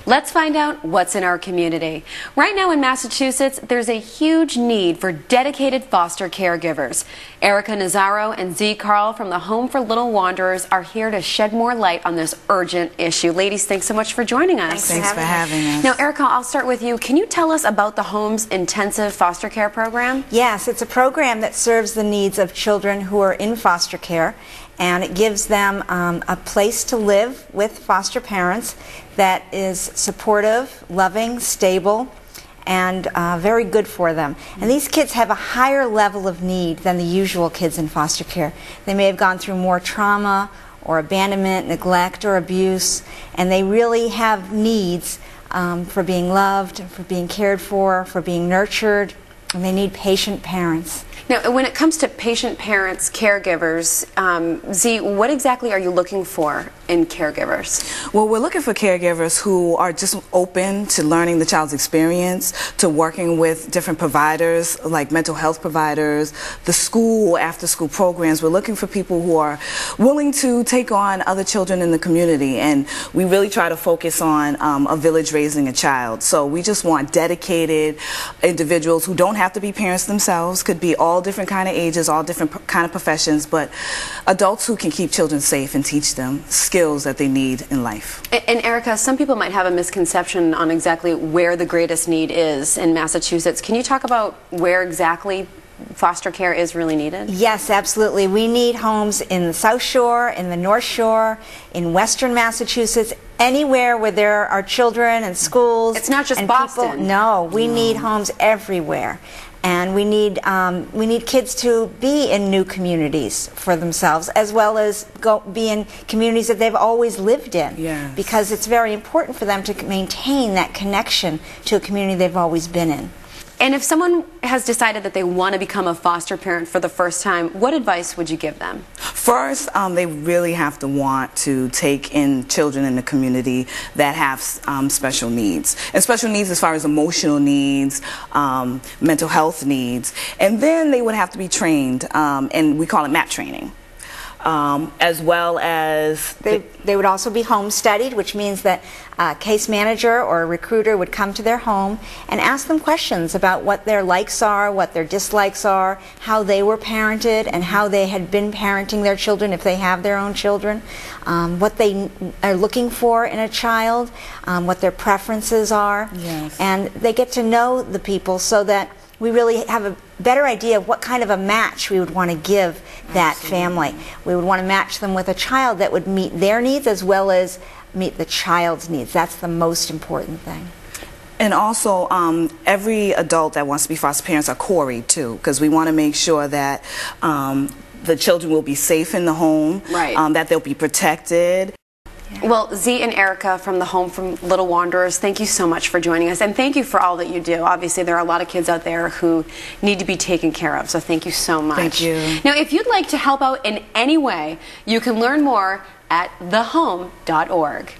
Let's find out what's in our community. Right now in Massachusetts, there's a huge need for dedicated foster caregivers. Erica Nazaro and Z. Carl from the Home for Little Wanderers are here to shed more light on this urgent issue. Ladies, thanks so much for joining us. Thanks for having us. Now, Erica, I'll start with you. Can you tell us about the Home's intensive foster care program? Yes, it's a program that serves the needs of children who are in foster care, and it gives them a place to live with foster parents that is supportive, loving, stable, and very good for them. And these kids have a higher level of need than the usual kids in foster care. They may have gone through more trauma or abandonment, neglect, or abuse, and they really have needs for being loved, for being cared for being nurtured, and they need patient parents. Now, when it comes to patient parents, caregivers, Z, what exactly are you looking for in caregivers? Well, we're looking for caregivers who are just open to learning the child's experience, to working with different providers, like mental health providers, the school, after-school programs. We're looking for people who are willing to take on other children in the community, and we really try to focus on a village raising a child. So we just want dedicated individuals who don't have to be parents themselves, could be all different kind of ages, all different kind of professions, but adults who can keep children safe and teach them skills that they need in life. And Erica, some people might have a misconception on exactly where the greatest need is in Massachusetts. Can you talk about where exactly foster care is really needed? Yes, absolutely. We need homes in the South Shore, in the North Shore, in Western Massachusetts, anywhere where there are children and schools. It's not just and Boston. People. No, we need homes everywhere. And we need kids to be in new communities for themselves, as well as be in communities that they've always lived in. Yes. Because it's very important for them to maintain that connection to a community they've always been in. And if someone has decided that they want to become a foster parent for the first time, what advice would you give them? First, they really have to want to take in children in the community that have special needs. And special needs as far as emotional needs, mental health needs. And then they would have to be trained, and we call it MAP training. As well as they would also be home studied, which means that a case manager or a recruiter would come to their home and ask them questions about what their likes are, what their dislikes are, how they were parented, and how they had been parenting their children if they have their own children, what they are looking for in a child, what their preferences are. Yes. And they get to know the people so that we really have a better idea of what kind of a match we would want to give that family. We would want to match them with a child that would meet their needs as well as meet the child's needs. That's the most important thing. And also, every adult that wants to be foster parents are quarried too, because we want to make sure that the children will be safe in the home, right. That they'll be protected. Well, Z and Erica from the Home for Little Wanderers, thank you so much for joining us, and thank you for all that you do. Obviously, there are a lot of kids out there who need to be taken care of, so thank you so much. Thank you. Now, if you'd like to help out in any way, you can learn more at thehome.org.